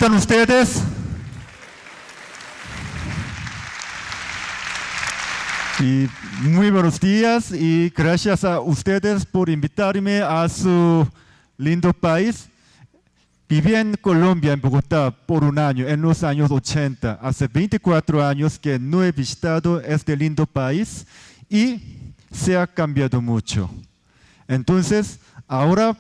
están ustedes? Y muy buenos días y gracias a ustedes por invitarme a su lindo país. Viví en Colombia, en Bogotá, por un año, en los años 80. Hace 24 años que no he visitado este lindo país y se ha cambiado mucho. Entonces, ahora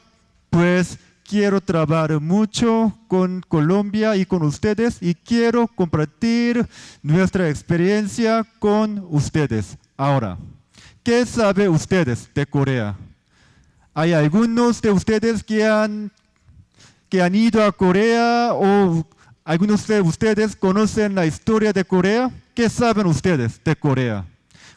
pues quiero trabajar mucho con Colombia y con ustedes y quiero compartir nuestra experiencia con ustedes. Ahora, ¿qué saben ustedes de Corea? ¿Hay algunos de ustedes que han ido a Corea o algunos de ustedes conocen la historia de Corea? ¿Qué saben ustedes de Corea?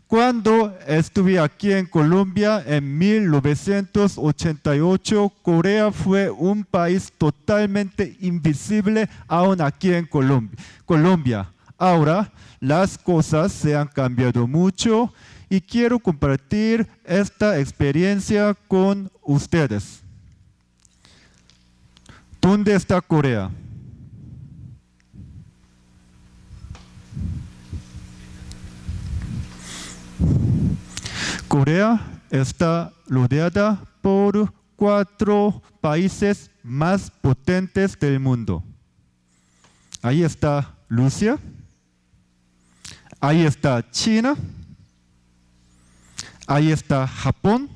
Cuando estuve aquí en Colombia en 1988, Corea fue un país totalmente invisible aún aquí en Colombia. Ahora las cosas se han cambiado mucho y quiero compartir esta experiencia con ustedes. ¿Dónde está Corea? Corea está rodeada por 4 países más potentes del mundo. Ahí está Rusia, ahí está China, ahí está Japón,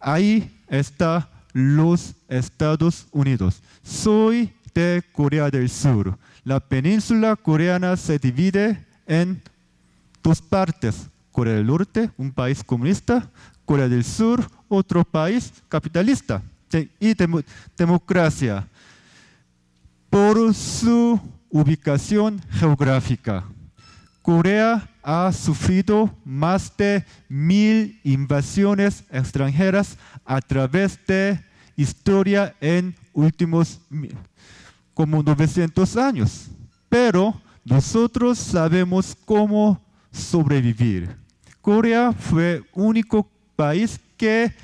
ahí está los Estados Unidos. Soy de Corea del Sur. La península coreana se divide en 2 partes. Corea del Norte, un país comunista; Corea del Sur, otro país capitalista y democracia. Por su ubicación geográfica, Corea ha sufrido más de 1000 invasiones extranjeras a través de historia en últimos como 900 años. Pero nosotros sabemos cómo sobrevivir. Corea fue el único país que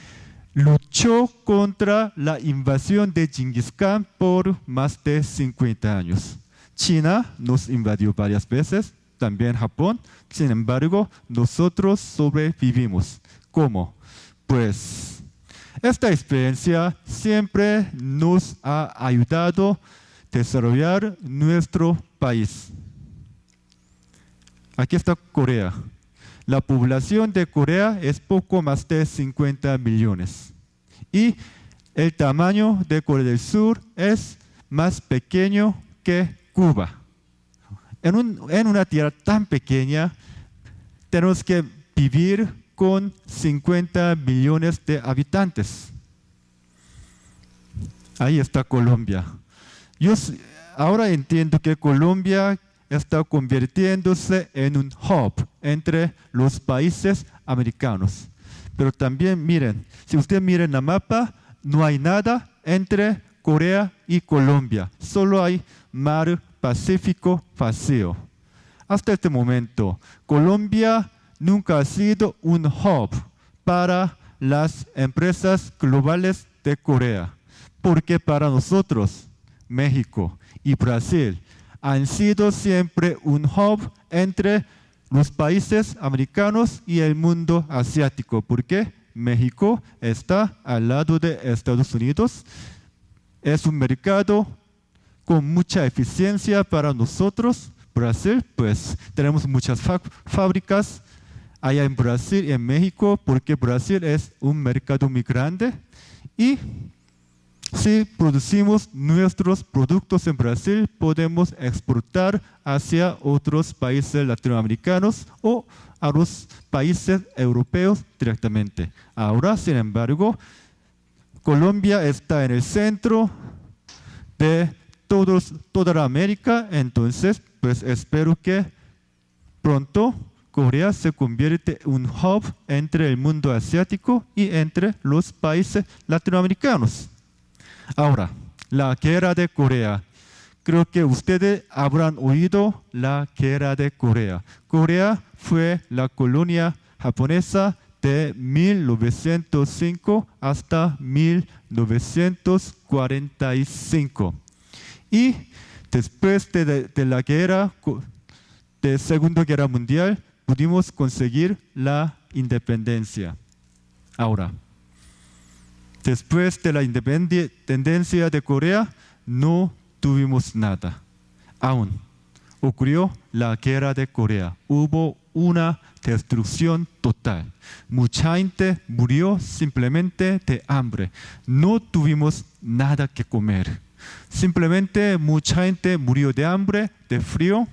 luchó contra la invasión de Genghis Khan por más de 50 años. China nos invadió varias veces, también Japón. Sin embargo, nosotros sobrevivimos. ¿Cómo? Pues esta experiencia siempre nos ha ayudado a desarrollar nuestro país. Aquí está Corea. La población de Corea es poco más de 50 millones. Y el tamaño de Corea del Sur es más pequeño que Cuba. En una tierra tan pequeña, tenemos que vivir con 50 millones de habitantes. Ahí está Colombia. Yo ahora entiendo que Colombia está convirtiéndose en un hub entre los países americanos. Pero también miren, si ustedes miran el mapa, no hay nada entre Corea y Colombia. Solo hay mar Pacífico vacío. Hasta este momento, Colombia nunca ha sido un hub para las empresas globales de Corea. Porque para nosotros, México y Brasil, han sido siempre un hub entre los países americanos y el mundo asiático, porque México está al lado de Estados Unidos. Es un mercado con mucha eficiencia para nosotros. Brasil, pues tenemos muchas fábricas allá en Brasil y en México, porque Brasil es un mercado muy grande. Y si producimos nuestros productos en Brasil, podemos exportar hacia otros países latinoamericanos o a los países europeos directamente. Ahora, sin embargo, Colombia está en el centro de toda la América, entonces pues espero que pronto Corea se convierte en un hub entre el mundo asiático y entre los países latinoamericanos. Ahora, la guerra de Corea. Creo que ustedes habrán oído la guerra de Corea. Corea fue la colonia japonesa de 1905 hasta 1945. Y después de la guerra, de Segunda Guerra Mundial, pudimos conseguir la independencia. Ahora, después de la independencia de Corea, no tuvimos nada. Aún ocurrió la guerra de Corea. Hubo una destrucción total. Mucha gente murió simplemente de hambre. No tuvimos nada que comer. Simplemente mucha gente murió de hambre, de frío.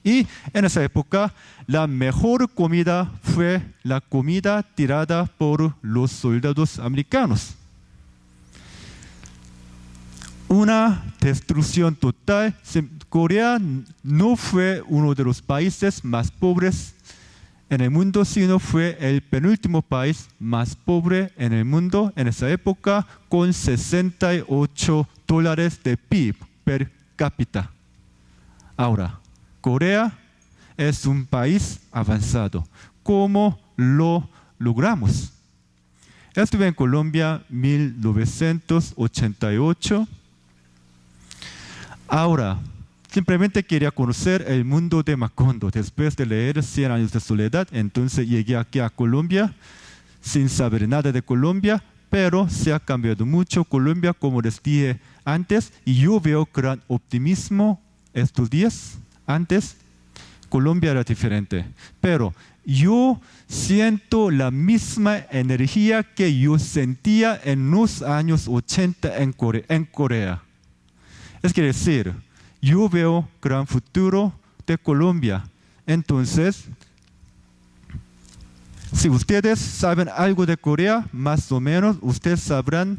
Y en esa época, la mejor comida fue la comida tirada por los soldados americanos. Una destrucción total. Corea no fue uno de los países más pobres en el mundo, sino fue el penúltimo país más pobre en el mundo en esa época, con $68 de PIB per cápita. Ahora, Corea es un país avanzado. ¿Cómo lo logramos? Estuve en Colombia en 1988. Ahora, simplemente quería conocer el mundo de Macondo. Después de leer 100 años de soledad, entonces llegué aquí a Colombia sin saber nada de Colombia, pero se ha cambiado mucho Colombia, como les dije antes, y yo veo gran optimismo estos días. Antes, Colombia era diferente, pero yo siento la misma energía que yo sentía en los años 80 en Corea. Es decir, yo veo gran futuro de Colombia. Entonces, si ustedes saben algo de Corea, más o menos ustedes sabrán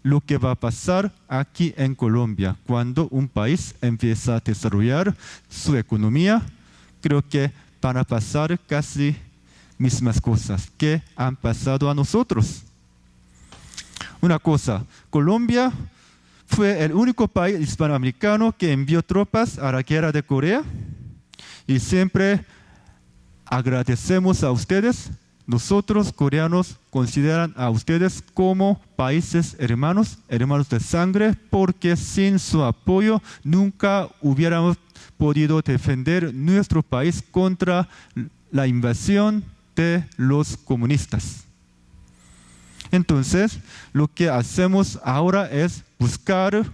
lo que va a pasar aquí en Colombia cuando un país empieza a desarrollar su economía. Creo que van a pasar casi mismas cosas que han pasado a nosotros. Una cosa, Colombia fue el único país hispanoamericano que envió tropas a la guerra de Corea, y siempre agradecemos a ustedes. Nosotros, coreanos, consideran a ustedes como países hermanos, hermanos de sangre, porque sin su apoyo nunca hubiéramos podido defender nuestro país contra la invasión de los comunistas. Entonces, lo que hacemos ahora es buscar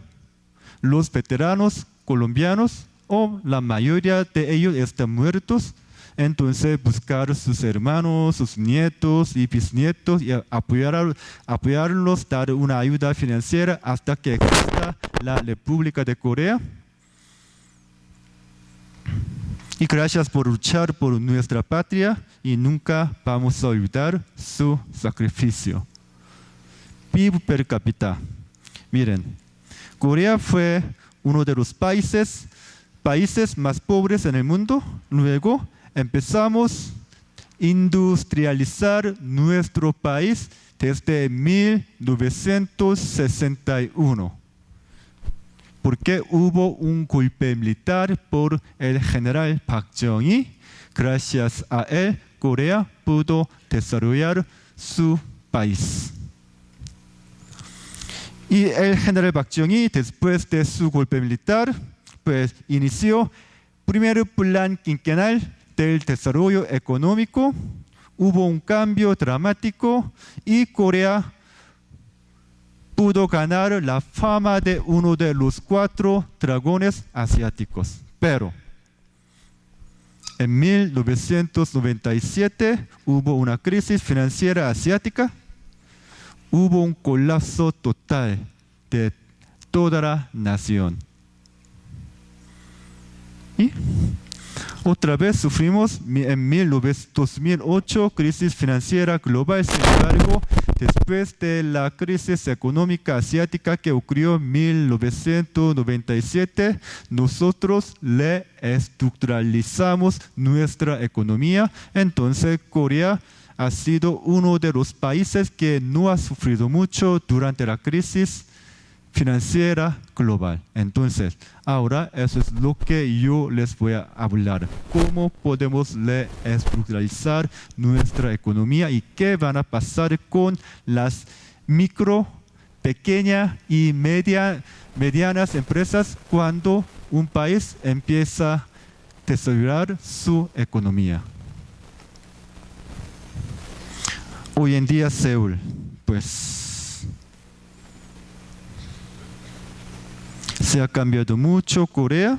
los veteranos colombianos, o la mayoría de ellos están muertos. Entonces, buscar sus hermanos, sus nietos y bisnietos y apoyarlos, dar una ayuda financiera hasta que exista la República de Corea. Y gracias por luchar por nuestra patria, y nunca vamos a olvidar su sacrificio. PIB per cápita. Miren, Corea fue uno de los países más pobres en el mundo. Luego empezamos a industrializar nuestro país desde 1961. Porque hubo un golpe militar por el general Park Chung-hee. Gracias a él, Corea pudo desarrollar su país. Y el general Park Chung-hee, después de su golpe militar, pues inició primer plan quinquenal del desarrollo económico. Hubo un cambio dramático y Corea pudo ganar la fama de uno de los 4 dragones asiáticos. Pero en 1997 hubo una crisis financiera asiática. Hubo un colapso total de toda la nación. Y otra vez sufrimos en 2008 crisis financiera global. Sin embargo, después de la crisis económica asiática que ocurrió en 1997, nosotros reestructuralizamos nuestra economía. Entonces, Corea ha sido uno de los países que no ha sufrido mucho durante la crisis financiera global. Entonces, ahora eso es lo que yo les voy a hablar. ¿Cómo podemos reestructuralizar nuestra economía y qué van a pasar con las micro pequeñas y medianas empresas cuando un país empieza a desarrollar su economía. Hoy en día Seúl, pues se ha cambiado mucho Corea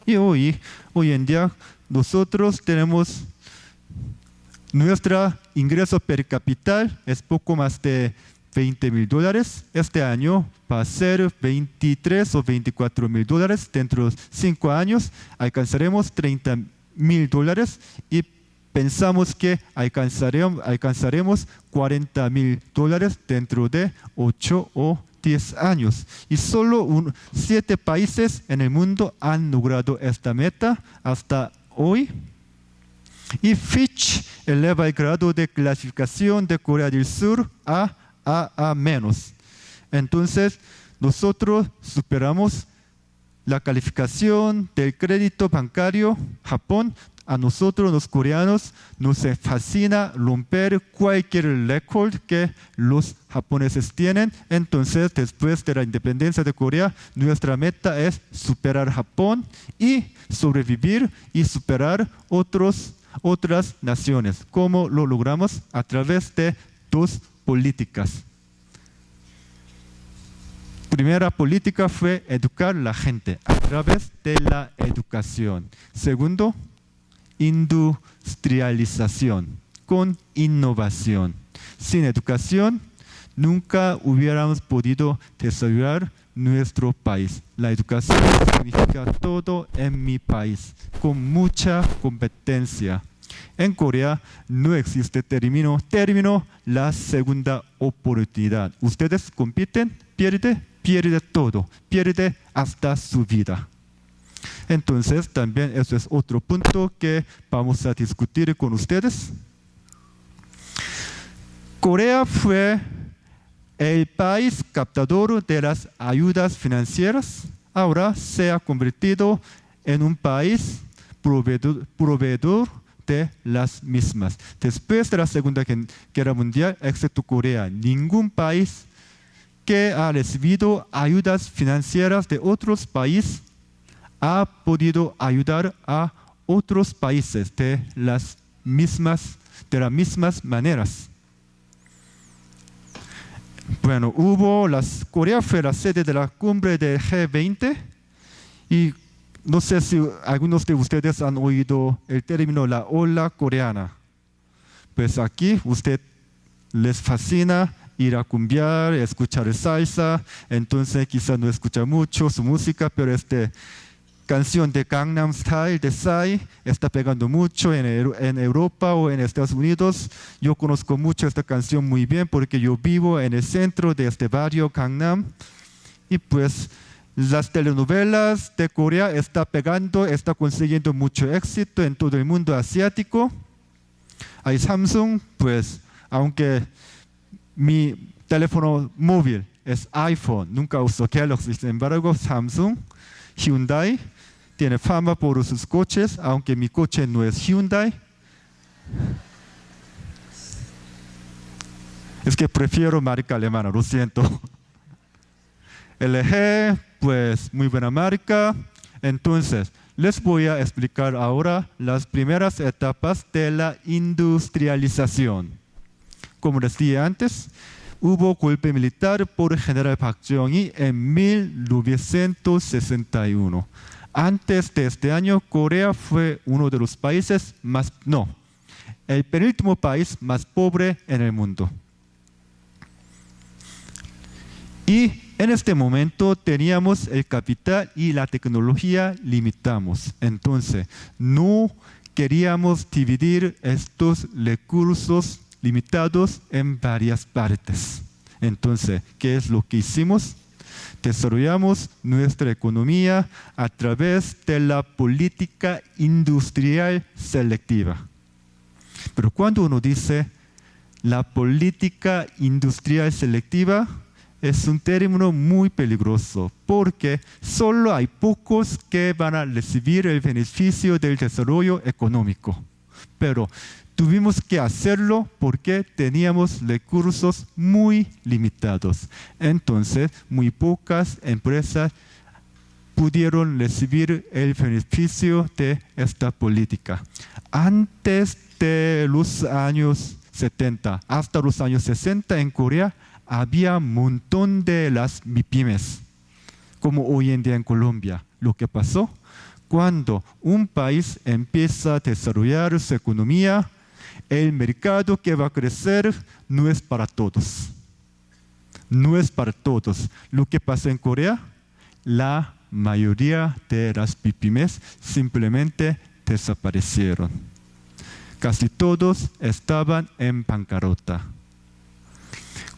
y hoy en día nosotros tenemos nuestro ingreso per cápita es poco más de $20,000. Este año va a ser 23 o 24 mil dólares. Dentro de 5 años alcanzaremos $30,000 y pensamos que alcanzaremos $40,000 dentro de 8 o 10 años. Y solo 7 países en el mundo han logrado esta meta hasta hoy. Y Fitch eleva el grado de clasificación de Corea del Sur a AA-. Entonces, nosotros superamos la calificación del crédito bancario Japón. A nosotros, los coreanos, nos fascina romper cualquier récord que los japoneses tienen. Entonces, después de la independencia de Corea, nuestra meta es superar Japón y sobrevivir y superar otras naciones. ¿Cómo lo logramos? A través de 2 políticas. Primera política fue educar a la gente a través de la educación. Segundo, industrialización con innovación. Sin educación, nunca hubiéramos podido desarrollar nuestro país. La educación significa todo en mi país, con mucha competencia. En Corea no existe término la segunda oportunidad. Ustedes compiten, pierde todo, pierde hasta su vida. Entonces, también eso es otro punto que vamos a discutir con ustedes. Corea fue el país captador de las ayudas financieras. Ahora se ha convertido en un país proveedor de las mismas. Después de la Segunda Guerra Mundial, excepto Corea, ningún país que ha recibido ayudas financieras de otros países ha podido ayudar a otros países de las mismas maneras. Bueno, Corea fue la sede de la cumbre del G20 y no sé si algunos de ustedes han oído el término la ola coreana. Pues aquí usted les fascina ir a cumbiar, escuchar salsa, entonces quizás no escucha mucho su música, pero canción de Gangnam Style de Psy está pegando mucho en Europa o en Estados Unidos. Yo conozco mucho esta canción muy bien porque yo vivo en el centro de este barrio Gangnam. Y pues las telenovelas de Corea está consiguiendo mucho éxito en todo el mundo asiático. Hay Samsung, pues aunque mi teléfono móvil es iPhone, nunca uso Galaxy, sin embargo Samsung, Hyundai tiene fama por sus coches, aunque mi coche no es Hyundai. Es que prefiero marca alemana, lo siento. LG, pues muy buena marca. Entonces, les voy a explicar ahora las primeras etapas de la industrialización. Como les dije antes, hubo golpe militar por el general Park Chung-hee en 1961. Antes de este año, Corea fue uno de los países el penúltimo país más pobre en el mundo. Y en este momento teníamos el capital y la tecnología limitamos. Entonces, no queríamos dividir estos recursos limitados en varias partes. Entonces, ¿qué es lo que hicimos? Desarrollamos nuestra economía a través de la política industrial selectiva. Pero cuando uno dice la política industrial selectiva, es un término muy peligroso porque solo hay pocos que van a recibir el beneficio del desarrollo económico. Pero Tuvimos que hacerlo porque teníamos recursos muy limitados. Entonces, muy pocas empresas pudieron recibir el beneficio de esta política. Antes de los años 70 hasta los años 60 en Corea había un montón de las MIPYMES, como hoy en día en Colombia. Lo que pasó, cuando un país empieza a desarrollar su economía, el mercado que va a crecer no es para todos. No es para todos. Lo que pasó en Corea, la mayoría de las MIPYMES simplemente desaparecieron. Casi todos estaban en bancarrota.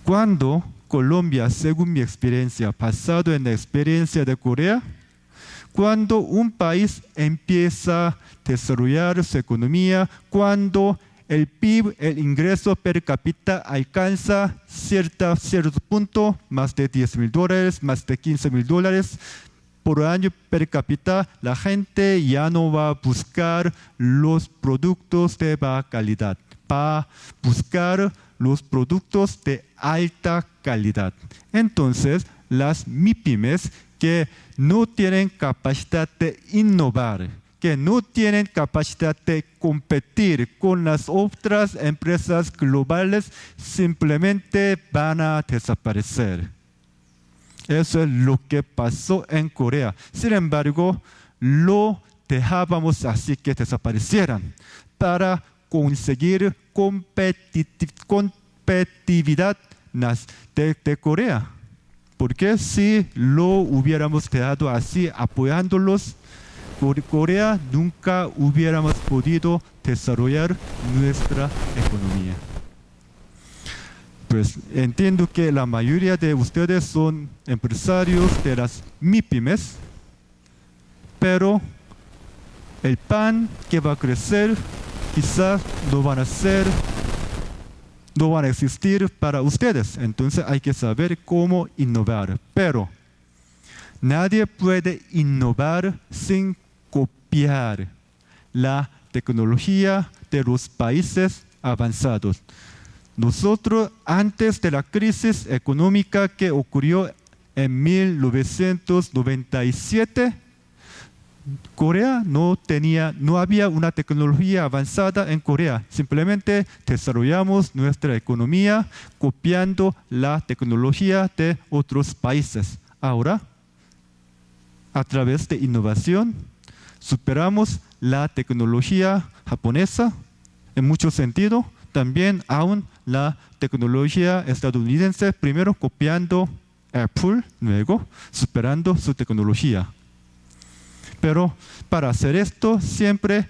Cuando Colombia, según mi experiencia, basado en la experiencia de Corea, cuando un país empieza a desarrollar su economía, cuando el PIB, el ingreso per cápita alcanza cierto punto, más de $10,000, más de $15,000 por año per cápita, la gente ya no va a buscar los productos de baja calidad, va a buscar los productos de alta calidad. Entonces, las MIPYMES que no tienen capacidad de innovar, que no tienen capacidad de competir con las otras empresas globales, simplemente van a desaparecer. Eso es lo que pasó en Corea. Sin embargo, lo dejábamos así que desaparecieran para conseguir competitividad de Corea. Porque si lo hubiéramos dejado así, apoyándolos, Corea nunca hubiéramos podido desarrollar nuestra economía. Pues entiendo que la mayoría de ustedes son empresarios de las MIPYMES, pero el pan que va a crecer quizás no van a existir para ustedes. Entonces hay que saber cómo innovar. Pero nadie puede innovar sin copiar la tecnología de los países avanzados. Nosotros, antes de la crisis económica que ocurrió en 1997, Corea no había una tecnología avanzada en Corea. Simplemente desarrollamos nuestra economía copiando la tecnología de otros países. Ahora, a través de innovación, superamos la tecnología japonesa en mucho sentido, también aún la tecnología estadounidense, primero copiando Apple, luego superando su tecnología. Pero para hacer esto, siempre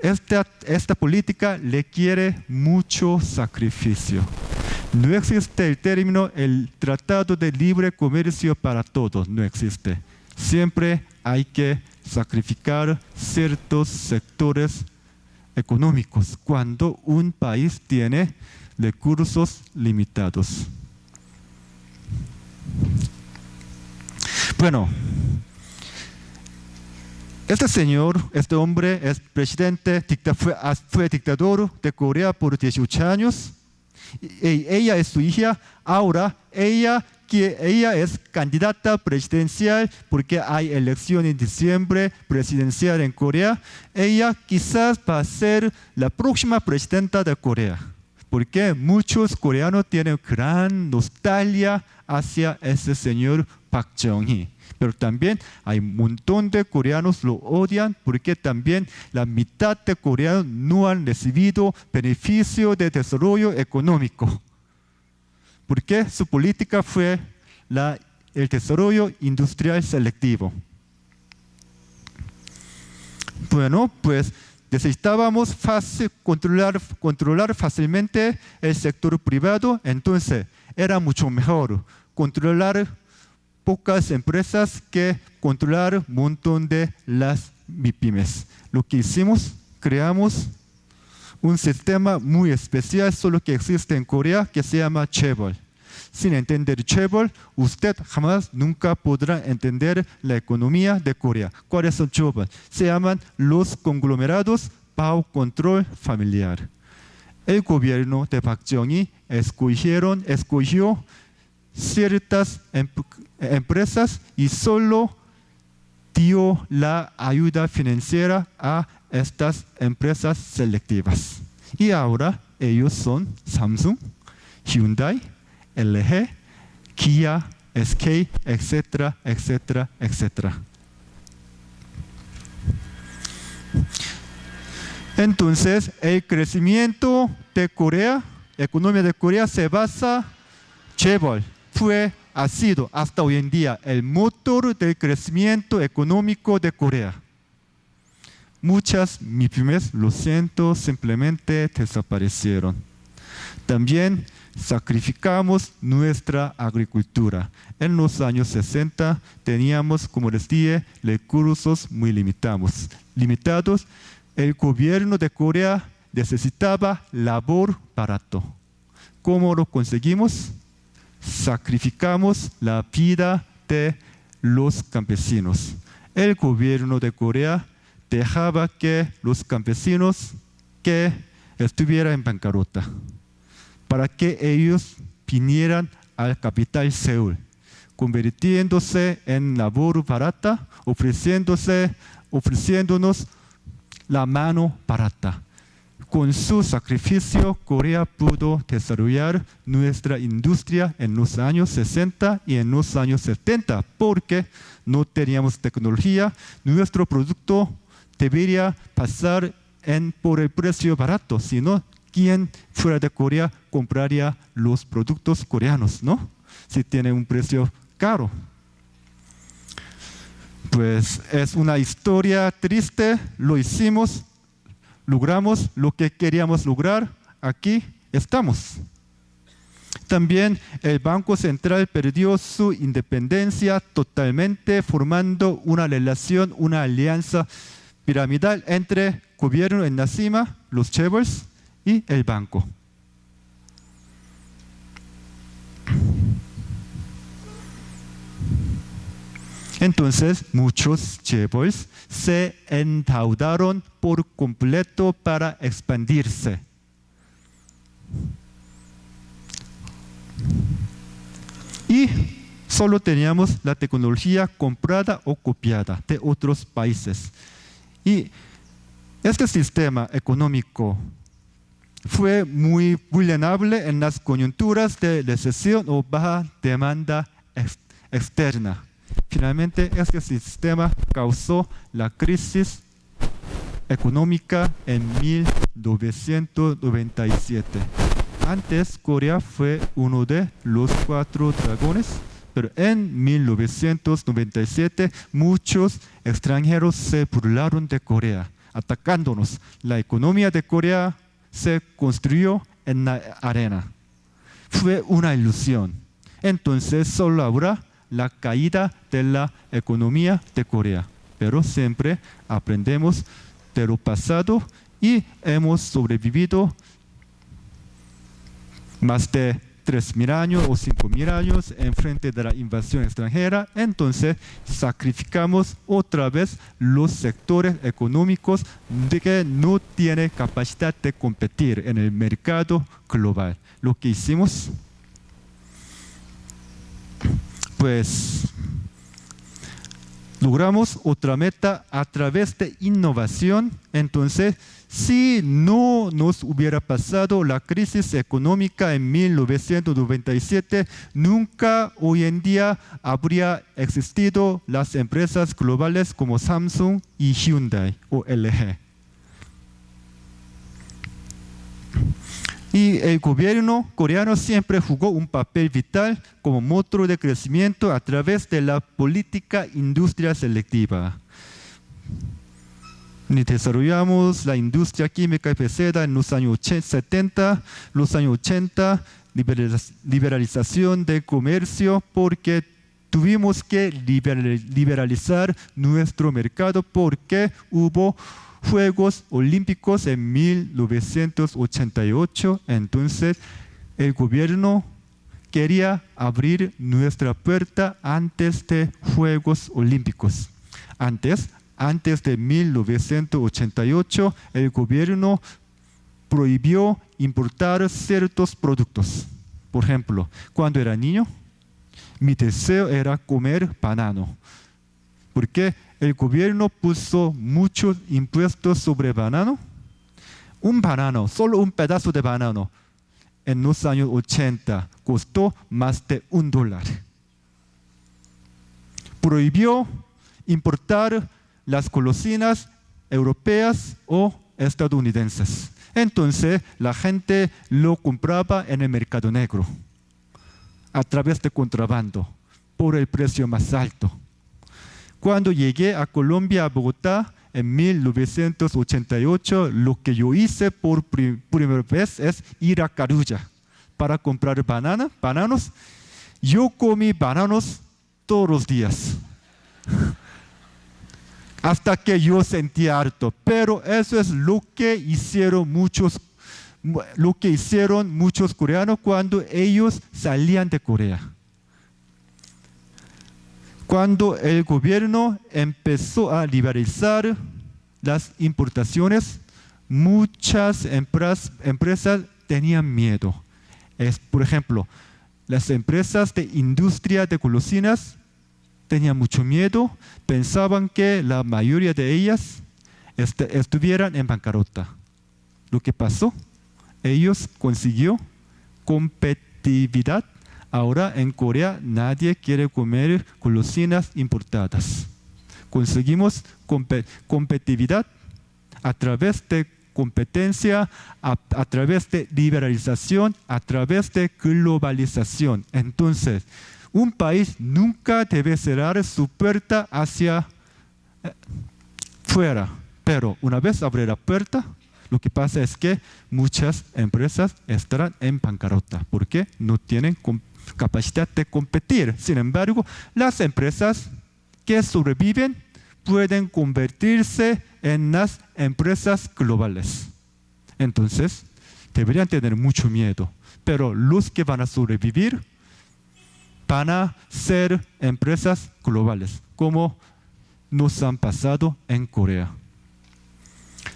esta política requiere mucho sacrificio. No existe el término, el tratado de libre comercio para todos, no existe. Siempre hay que sacrificar ciertos sectores económicos cuando un país tiene recursos limitados. Bueno, este hombre es presidente, fue dictador de Corea por 18 años. Ella es su hija. Ahora ella es candidata presidencial porque hay elección en diciembre presidencial en Corea. Ella quizás va a ser la próxima presidenta de Corea, porque muchos coreanos tienen gran nostalgia hacia ese señor Park Chung-hee. Pero también hay un montón de coreanos lo odian porque también la mitad de coreanos no han recibido beneficio de desarrollo económico. Porque su política fue el desarrollo industrial selectivo. Bueno, pues necesitábamos controlar fácilmente el sector privado, entonces era mucho mejor controlar pocas empresas que controlar un montón de las MIPYMES. Lo que hicimos, creamos un sistema muy especial, solo que existe en Corea, que se llama chaebol. Sin entender chaebol, usted nunca podrá entender la economía de Corea. ¿Cuáles son chaebol? Se llaman los conglomerados bajo control familiar. el gobierno de Park Chung-hee escogió ciertas empresas y solo dio la ayuda financiera a estas empresas selectivas. Y ahora ellos son Samsung, Hyundai, LG, Kia, SK, etcétera, etcétera, etcétera. Entonces, el crecimiento de Corea, economía de Corea se basa, chaebol, ha sido hasta hoy en día el motor del crecimiento económico de Corea. Muchas MIPYMEs, lo siento, simplemente desaparecieron. También sacrificamos nuestra agricultura. En los años 60 teníamos, como les dije, recursos muy limitados. El gobierno de Corea necesitaba labor barato. ¿Cómo lo conseguimos? Sacrificamos la vida de los campesinos. El gobierno de Corea dejaba que los campesinos que estuvieran en bancarrota para que ellos vinieran al capital Seúl, convirtiéndose en labor barata, ofreciéndonos la mano barata. Con su sacrificio, Corea pudo desarrollar nuestra industria en los años 60 y en los años 70, porque no teníamos tecnología. Nuestro producto debería pasar por el precio barato, si no, ¿quién fuera de Corea compraría los productos coreanos, no? Si tiene un precio caro. Pues es una historia triste, lo hicimos, logramos lo que queríamos lograr, aquí estamos. También el Banco Central perdió su independencia totalmente, formando una relación, una alianza piramidal entre gobierno en la cima, los chaebols, y el banco. Entonces, muchos chaebols se endeudaron por completo para expandirse. Y solo teníamos la tecnología comprada o copiada de otros países. Y este sistema económico fue muy vulnerable en las coyunturas de recesión o baja demanda externa. Finalmente, este sistema causó la crisis económica en 1997. Antes, Corea fue uno de los 4 dragones, pero en 1997 muchos extranjeros se burlaron de Corea, atacándonos. La economía de Corea se construyó en la arena. Fue una ilusión. Entonces solo habrá la caída de la economía de Corea. Pero siempre aprendemos de lo pasado y hemos sobrevivido más de 3.000 años o 5.000 años en frente de la invasión extranjera. Entonces sacrificamos otra vez los sectores económicos que no tienen capacidad de competir en el mercado global. Lo que hicimos, pues logramos otra meta a través de innovación. Entonces, si no nos hubiera pasado la crisis económica en 1997, nunca hoy en día habría existido las empresas globales como Samsung y Hyundai o LG. Y el gobierno coreano siempre jugó un papel vital como motor de crecimiento a través de la política industrial selectiva. Desarrollamos la industria química y pesada en los años 70, los años 80, liberalización del comercio, porque tuvimos que liberalizar nuestro mercado porque hubo Juegos Olímpicos en 1988, entonces el gobierno quería abrir nuestra puerta antes de Juegos Olímpicos. Antes de 1988, el gobierno prohibió importar ciertos productos. Por ejemplo, cuando era niño, mi deseo era comer banano, porque el gobierno puso muchos impuestos sobre banano. Un banano, solo un pedazo de banano, en los años 80 costó más de $1. Prohibió importar las golosinas europeas o estadounidenses. Entonces la gente lo compraba en el mercado negro a través de contrabando por el precio más alto. Cuando llegué a Colombia, a Bogotá, en 1988, lo que yo hice por primera vez es ir a Carulla para comprar bananos. Yo comí bananos todos los días. Hasta que yo sentí harto. Pero eso es lo que hicieron muchos coreanos cuando ellos salían de Corea. Cuando el gobierno empezó a liberalizar las importaciones, muchas empresas tenían miedo. Por ejemplo, las empresas de industria de golosinas tenían mucho miedo, pensaban que la mayoría de ellas estuvieran en bancarrota. Lo que pasó, ellos consiguieron competitividad. Ahora en Corea nadie quiere comer golosinas importadas. Conseguimos competitividad a través de competencia, a través de liberalización, a través de globalización. Entonces, un país nunca debe cerrar su puerta hacia fuera, pero una vez abre la puerta, lo que pasa es que muchas empresas estarán en bancarrota porque no tienen capacidad de competir. Sin embargo, las empresas que sobreviven pueden convertirse en las empresas globales. Entonces, deberían tener mucho miedo, pero los que van a sobrevivir van a ser empresas globales, como nos han pasado en Corea.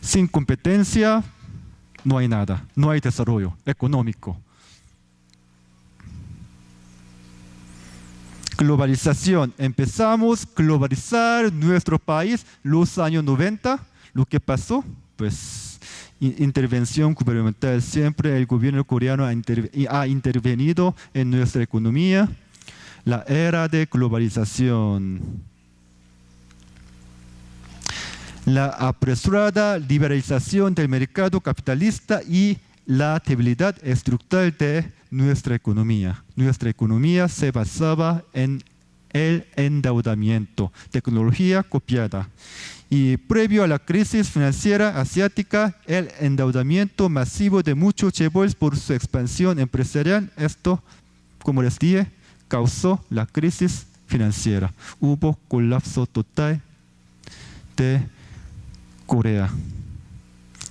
Sin competencia no hay nada, no hay desarrollo económico. Globalización. Empezamos a globalizar nuestro país los años 90. ¿Lo que pasó? Pues intervención gubernamental. Siempre el gobierno coreano ha intervenido en nuestra economía. La era de globalización. La apresurada liberalización del mercado capitalista y la debilidad estructural de nuestra economía. Nuestra economía se basaba en el endeudamiento, tecnología copiada. Y previo a la crisis financiera asiática, el endeudamiento masivo de muchos chaebols por su expansión empresarial, esto, como les dije, causó la crisis financiera. Hubo colapso total de Corea.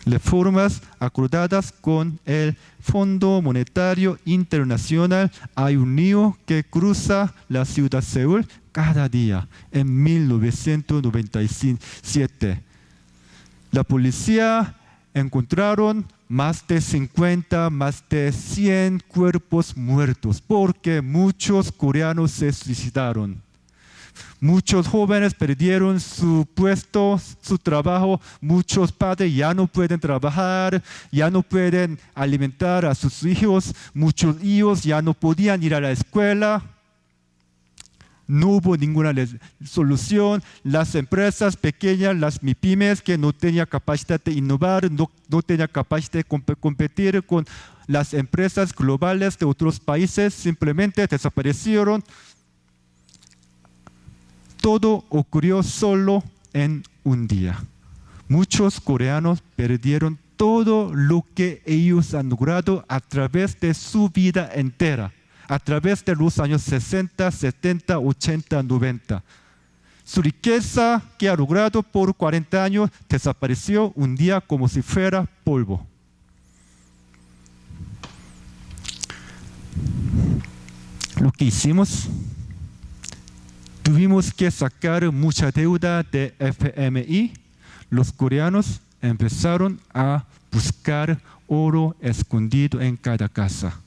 Reformas acordadas con el Fondo Monetario Internacional. Hay un río que cruza la ciudad de Seúl cada día. En 1997, la policía encontraron más de 50, más de 100 cuerpos muertos porque muchos coreanos se suicidaron. Muchos jóvenes perdieron su puesto, su trabajo. Muchos padres ya no pueden trabajar, ya no pueden alimentar a sus hijos. Muchos hijos ya no podían ir a la escuela. No hubo ninguna solución. Las empresas pequeñas, las MIPYMES, que no tenían capacidad de innovar, no tenían capacidad de competir con las empresas globales de otros países, simplemente desaparecieron. Todo ocurrió solo en un día. Muchos coreanos perdieron todo lo que ellos han logrado a través de su vida entera, a través de los años 60, 70, 80, 90. Su riqueza que ha logrado por 40 años desapareció un día como si fuera polvo. Lo que hicimos, tuvimos que sacar mucha deuda de FMI. Los coreanos empezaron a buscar oro escondido en cada casa,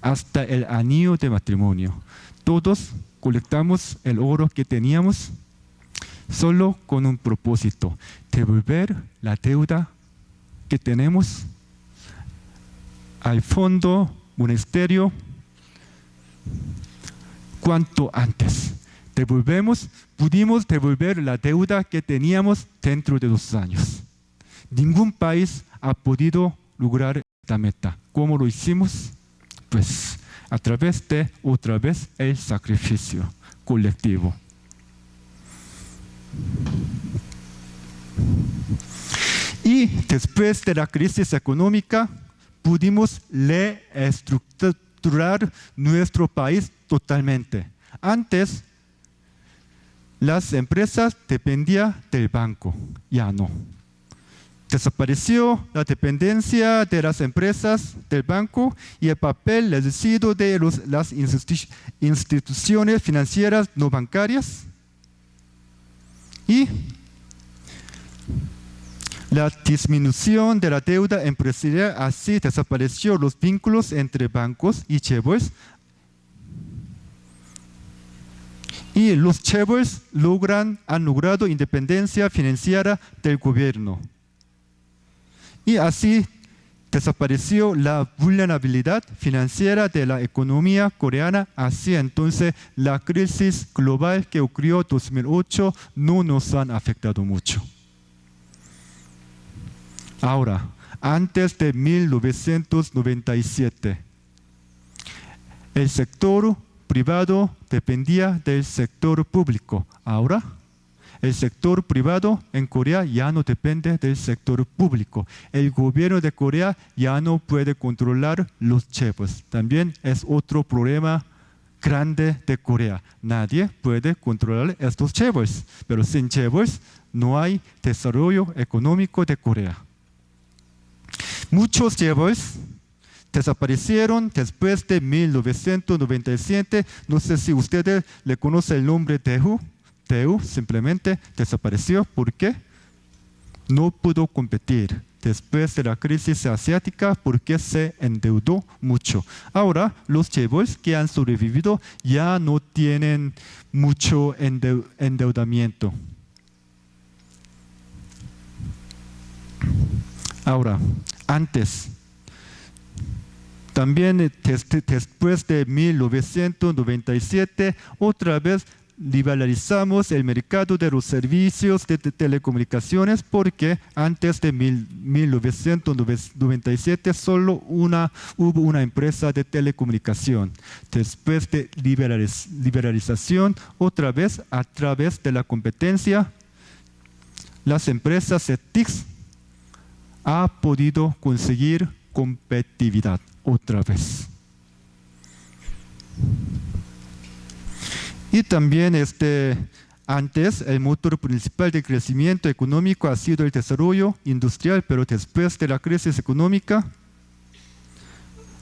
hasta el anillo de matrimonio. Todos colectamos el oro que teníamos solo con un propósito: devolver la deuda que tenemos al fondo monasterio cuanto antes. Pudimos devolver la deuda que teníamos dentro de 2 años. Ningún país ha podido lograr esta meta. ¿Cómo lo hicimos? Pues a través de, otra vez, el sacrificio colectivo. Y después de la crisis económica, pudimos reestructurar nuestro país totalmente. Antes, las empresas dependían del banco, ya no. Desapareció la dependencia de las empresas del banco y el papel reducido de las instituciones financieras no bancarias. Y la disminución de la deuda empresarial, así desapareció los vínculos entre bancos y chaebols. Y los chaebols han logrado independencia financiera del gobierno. Y así desapareció la vulnerabilidad financiera de la economía coreana. Así entonces la crisis global que ocurrió en 2008 no nos ha afectado mucho. Ahora, antes de 1997, el sector privado dependía del sector público. Ahora, el sector privado en Corea ya no depende del sector público. El gobierno de Corea ya no puede controlar los chaebols. También es otro problema grande de Corea. Nadie puede controlar estos chaebols, pero sin chaebols no hay desarrollo económico de Corea. Muchos chaebols desaparecieron después de 1997. No sé si ustedes le conocen el nombre Daewoo. Daewoo simplemente desapareció porque no pudo competir después de la crisis asiática porque se endeudó mucho. Ahora los chaebols que han sobrevivido ya no tienen mucho endeudamiento. Ahora, antes, también después de 1997, otra vez liberalizamos el mercado de los servicios de telecomunicaciones porque antes de 1997 solo hubo una empresa de telecomunicación. Después de liberalización, otra vez a través de la competencia, las empresas de TICs han podido conseguir competitividad otra vez. Y también antes el motor principal de crecimiento económico ha sido el desarrollo industrial, pero después de la crisis económica,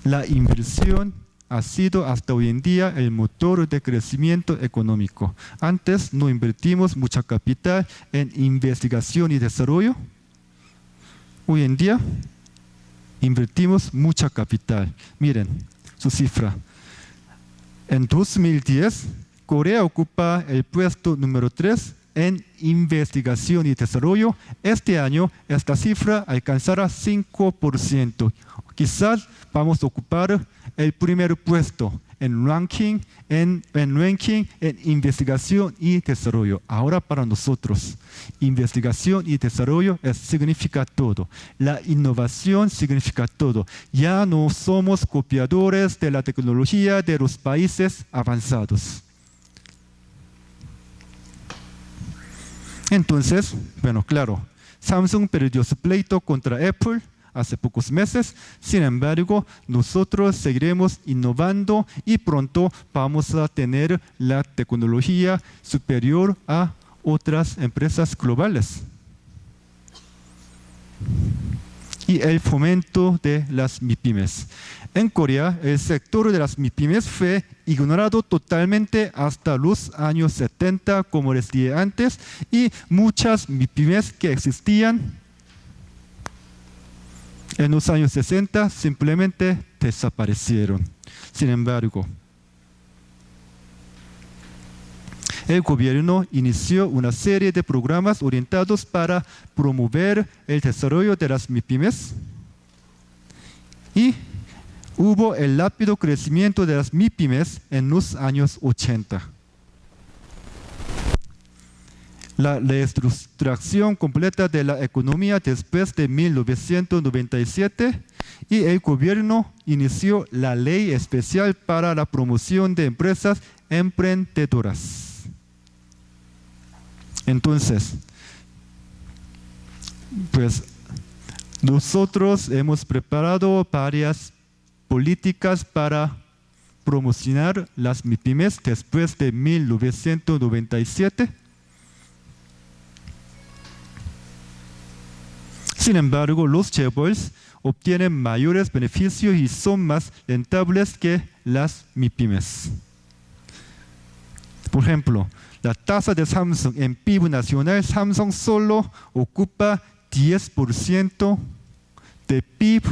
la inversión ha sido hasta hoy en día el motor de crecimiento económico. Antes no invertimos mucha capital en investigación y desarrollo. Hoy en día invertimos mucha capital. Miren su cifra. En 2010, Corea ocupa el puesto número 3 en investigación y desarrollo. Este año esta cifra alcanzará 5%. Quizás vamos a ocupar el primer puesto en ranking en investigación y desarrollo. Ahora para nosotros, investigación y desarrollo significa todo. La innovación significa todo. Ya no somos copiadores de la tecnología de los países avanzados. Entonces, bueno, claro, Samsung perdió su pleito contra Apple hace pocos meses. Sin embargo, nosotros seguiremos innovando y pronto vamos a tener la tecnología superior a otras empresas globales. Y el fomento de las MIPYMES. En Corea, el sector de las MIPYMES fue ignorado totalmente hasta los años 70, como les dije antes, y muchas MIPYMES que existían En los años 60 simplemente desaparecieron. Sin embargo, el gobierno inició una serie de programas orientados para promover el desarrollo de las MIPYMES y hubo el rápido crecimiento de las MIPYMES en los años 80. La reestructuración completa de la economía después de 1997 y el gobierno inició la ley especial para la promoción de empresas emprendedoras. Entonces, pues nosotros hemos preparado varias políticas para promocionar las MIPYMES después de 1997. Sin embargo, los chaebols obtienen mayores beneficios y son más rentables que las MIPYMES. Por ejemplo, la tasa de Samsung en PIB nacional, Samsung solo ocupa 10% de PIB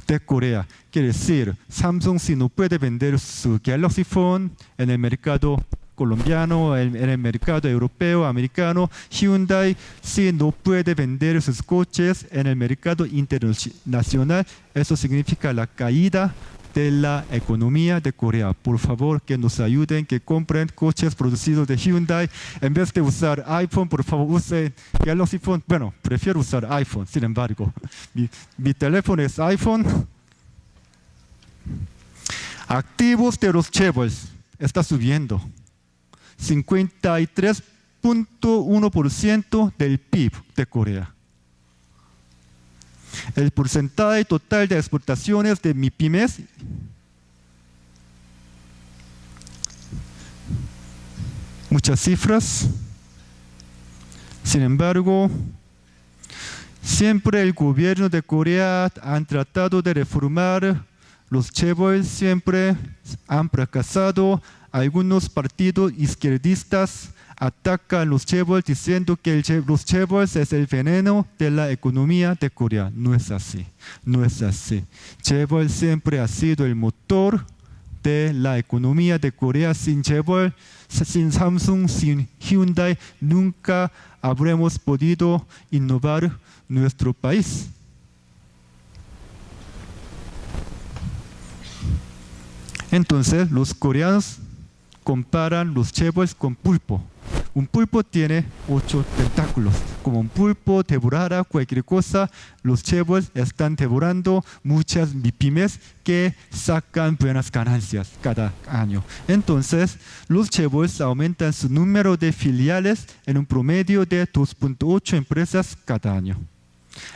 de Corea. Quiere decir, Samsung si no puede vender su Galaxy Phone en el mercado colombiano, en el mercado europeo, americano, Hyundai si no puede vender sus coches en el mercado internacional, eso significa la caída de la economía de Corea. Por favor, que nos ayuden, que compren coches producidos de Hyundai. En vez de usar iPhone, por favor, usen Galaxy Phone. Bueno, prefiero usar iPhone, sin embargo. Mi teléfono es iPhone. Activos de los chaebols está subiendo. 53.1% del PIB de Corea. El porcentaje total de exportaciones de MIPYMES muchas cifras. Sin embargo, siempre el gobierno de Corea ha tratado de reformar los chaebols, siempre han fracasado. Algunos partidos izquierdistas atacan los chaebols diciendo que los chaebols es el veneno de la economía de Corea. No es así, no es así. Chaebol siempre ha sido el motor de la economía de Corea. Sin chaebol, sin Samsung, sin Hyundai, nunca habremos podido innovar nuestro país. Entonces, los coreanos comparan los chaebols con pulpo. Un pulpo tiene 8 tentáculos. Como un pulpo devorara cualquier cosa, los chaebols están devorando muchas MIPYMES que sacan buenas ganancias cada año. Entonces, los chaebols aumentan su número de filiales en un promedio de 2.8 empresas cada año.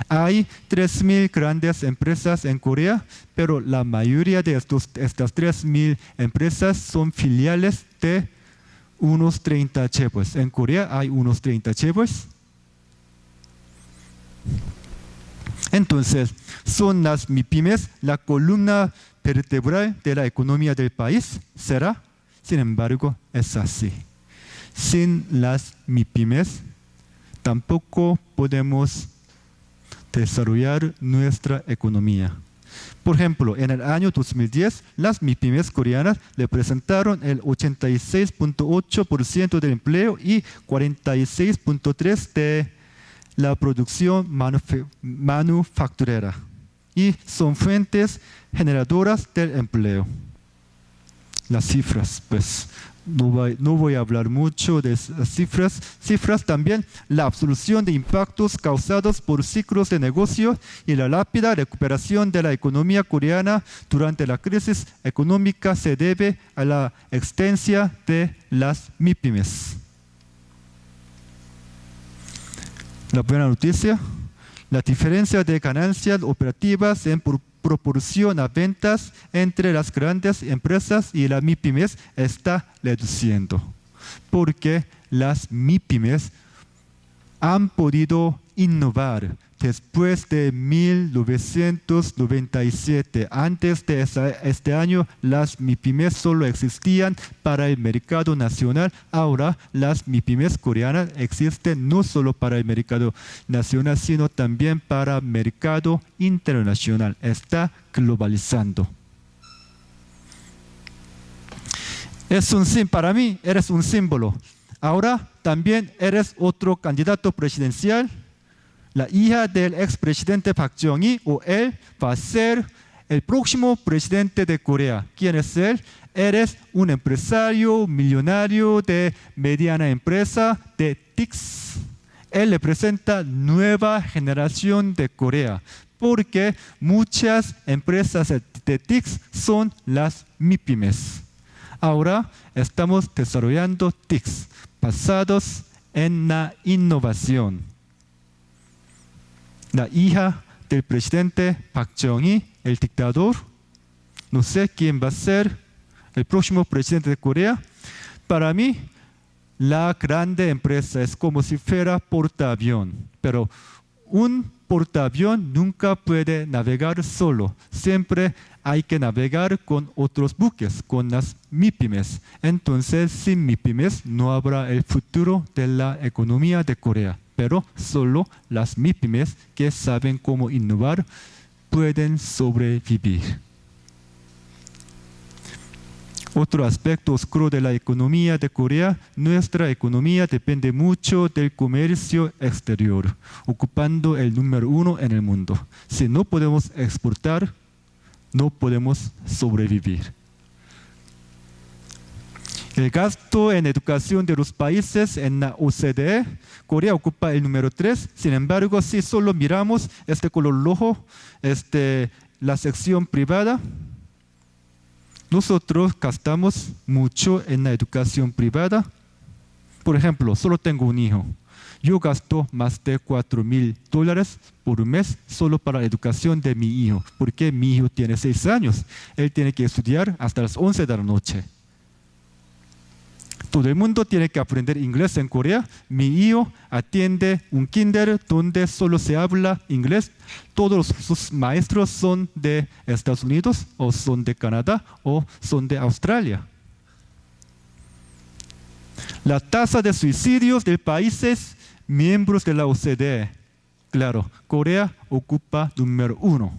Hay 3.000 grandes empresas en Corea, pero la mayoría de estas 3.000 empresas son filiales de unos 30 chaebols. En Corea hay unos 30 chaebols. Entonces, son las MIPYMES la columna vertebral de la economía del país. ¿Será? Sin embargo, es así. Sin las MIPYMES tampoco podemos desarrollar nuestra economía. Por ejemplo, en el año 2010, las MIPYMES coreanas representaron el 86.8% del empleo y 46.3% de la producción manufacturera y son fuentes generadoras del empleo. Las cifras, pues, no voy a hablar mucho de esas cifras. Cifras también, la absorción de impactos causados por ciclos de negocio y la rápida recuperación de la economía coreana durante la crisis económica se debe a la existencia de las MIPYMES. La buena noticia, la diferencia de ganancias operativas en proporción a ventas entre las grandes empresas y las MIPYMES está reduciendo, porque las MIPYMES han podido innovar. Después de 1997, antes de este año, las MIPYMEs solo existían para el mercado nacional. Ahora las MIPYMEs coreanas existen no solo para el mercado nacional, sino también para el mercado internacional. Está globalizando. Para mí, eres un símbolo. Ahora también eres otro candidato presidencial. La hija del expresidente Park Chung-hee o él va a ser el próximo presidente de Corea. ¿Quién es él? Eres un empresario millonario de mediana empresa de TICS. Él representa nueva generación de Corea, porque muchas empresas de TICS son las MIPYMEs. Ahora estamos desarrollando TICS basados en la innovación. La hija del presidente Park Chung-hee, el dictador, no sé quién va a ser el próximo presidente de Corea. Para mí, la grande empresa es como si fuera portaavión, pero un portaavión nunca puede navegar solo. Siempre hay que navegar con otros buques, con las MIPYMEs. Entonces, sin MIPYMEs no habrá el futuro de la economía de Corea. Pero solo las MIPYMEs que saben cómo innovar pueden sobrevivir. Otro aspecto oscuro de la economía de Corea, nuestra economía depende mucho del comercio exterior, ocupando el número 1 en el mundo. Si no podemos exportar, no podemos sobrevivir. El gasto en educación de los países en la OCDE, Corea ocupa el número 3. Sin embargo, si solo miramos este color rojo, la sección privada, nosotros gastamos mucho en la educación privada. Por ejemplo, solo tengo un hijo. Yo gasto más de $4,000 por mes solo para la educación de mi hijo, porque mi hijo tiene 6 años. Él tiene que estudiar hasta las 11 de la noche. Todo el mundo tiene que aprender inglés en Corea. Mi hijo atiende un kinder donde solo se habla inglés. Todos sus maestros son de Estados Unidos, o son de Canadá, o son de Australia. La tasa de suicidios de países miembros de la OCDE. Claro, Corea ocupa número 1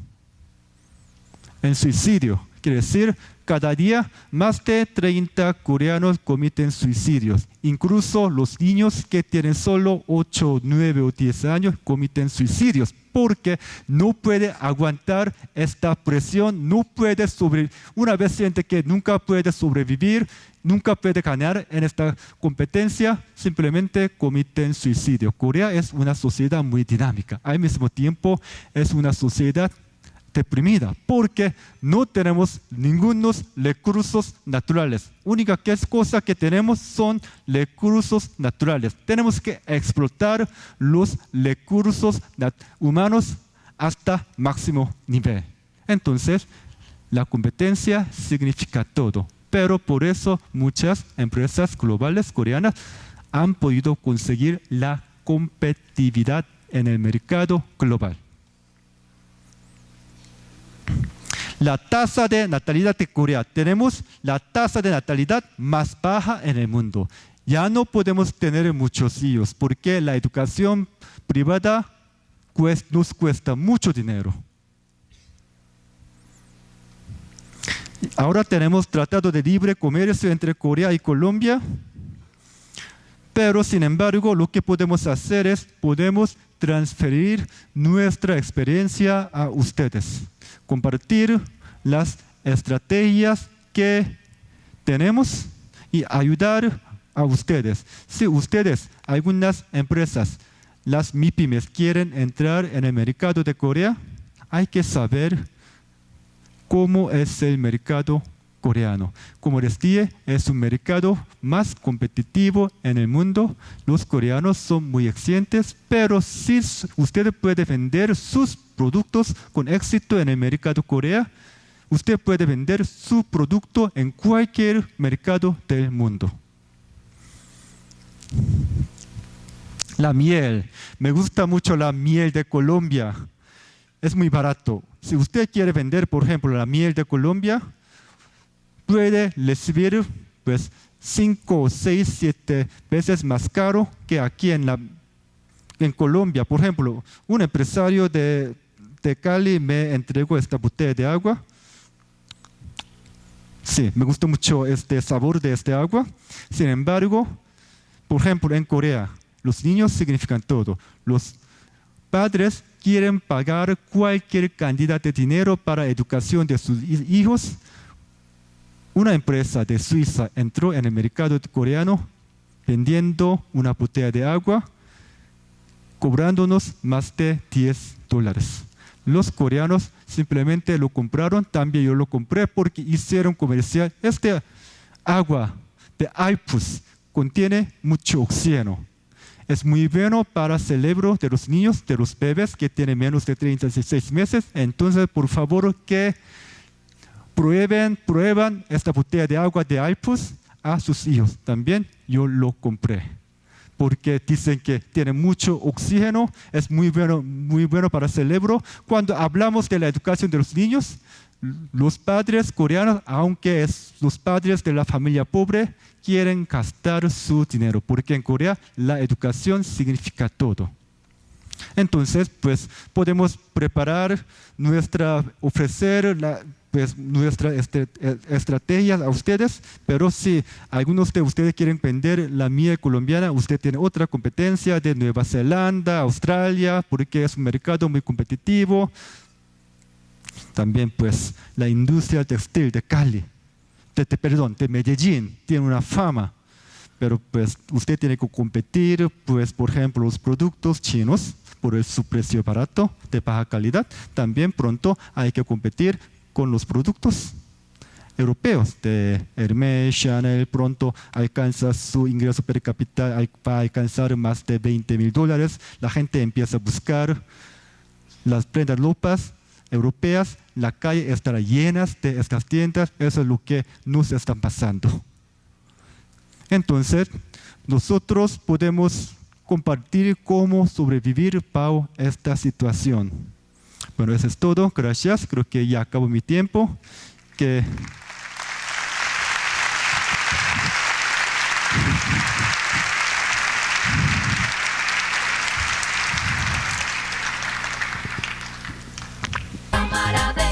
en suicidio. Quiere decir, cada día más de 30 coreanos cometen suicidios. Incluso los niños que tienen solo 8, 9 o 10 años cometen suicidios porque no puede aguantar esta presión, no puede sobrevivir. Una vez siente que nunca puede sobrevivir, nunca puede ganar en esta competencia, simplemente cometen suicidio. Corea es una sociedad muy dinámica. Al mismo tiempo es una sociedad deprimida porque no tenemos ningunos recursos naturales. Única cosa que tenemos son recursos naturales. Tenemos que explotar los recursos humanos hasta máximo nivel. Entonces, la competencia significa todo. Pero por eso muchas empresas globales coreanas han podido conseguir la competitividad en el mercado global. La tasa de natalidad de Corea. Tenemos la tasa de natalidad más baja en el mundo. Ya no podemos tener muchos hijos porque la educación privada nos cuesta mucho dinero. Ahora tenemos tratado de libre comercio entre Corea y Colombia, pero sin embargo lo que podemos hacer es podemos transferir nuestra experiencia a ustedes, compartir las estrategias que tenemos y ayudar a ustedes. Si ustedes, algunas empresas, las MIPYMEs quieren entrar en el mercado de Corea, hay que saber cómo es el mercado coreano. Como les dije, es un mercado más competitivo en el mundo. Los coreanos son muy exigentes, pero si usted puede vender sus productos con éxito en el mercado Corea, usted puede vender su producto en cualquier mercado del mundo. La miel. Me gusta mucho la miel de Colombia. Es muy barato. Si usted quiere vender, por ejemplo, la miel de Colombia, puede recibir pues 5, 6, 7 veces más caro que aquí en Colombia. Por ejemplo, un empresario de Cali me entregó esta botella de agua. Sí, me gusta mucho este sabor de este agua. Sin embargo, por ejemplo, en Corea, los niños significan todo. Los padres quieren pagar cualquier cantidad de dinero para la educación de sus hijos. Una empresa de Suiza entró en el mercado coreano vendiendo una botella de agua, cobrándonos más de $10. Los coreanos simplemente lo compraron, también yo lo compré porque hicieron comercial. Este agua de Alpus contiene mucho oxígeno. Es muy bueno para el cerebro de los niños, de los bebés que tienen menos de 36 meses. Entonces, por favor, que prueban esta botella de agua de Alpus a sus hijos. También yo lo compré porque dicen que tiene mucho oxígeno, es muy bueno para el cerebro. Cuando hablamos de la educación de los niños, los padres coreanos, aunque los padres de la familia pobre, quieren gastar su dinero, porque en Corea la educación significa todo. Entonces, pues podemos preparar ofrecer nuestra estrategia a ustedes, pero si algunos de ustedes quieren vender la miel colombiana, usted tiene otra competencia de Nueva Zelanda, Australia, porque es un mercado muy competitivo. También pues la industria textil de Cali, de Medellín, tiene una fama, pero pues usted tiene que competir, pues por ejemplo los productos chinos por su precio barato, de baja calidad. También pronto hay que competir con los productos europeos de Hermès, Chanel. Pronto alcanza su ingreso per cápita, va a alcanzar más de $20,000. La gente empieza a buscar las prendas ropas europeas, la calle estará llena de estas tiendas. Eso es lo que nos está pasando. Entonces, nosotros podemos compartir cómo sobrevivir bajo esta situación. Bueno, eso es todo. Gracias. Creo que ya acabó mi tiempo. Maravilla.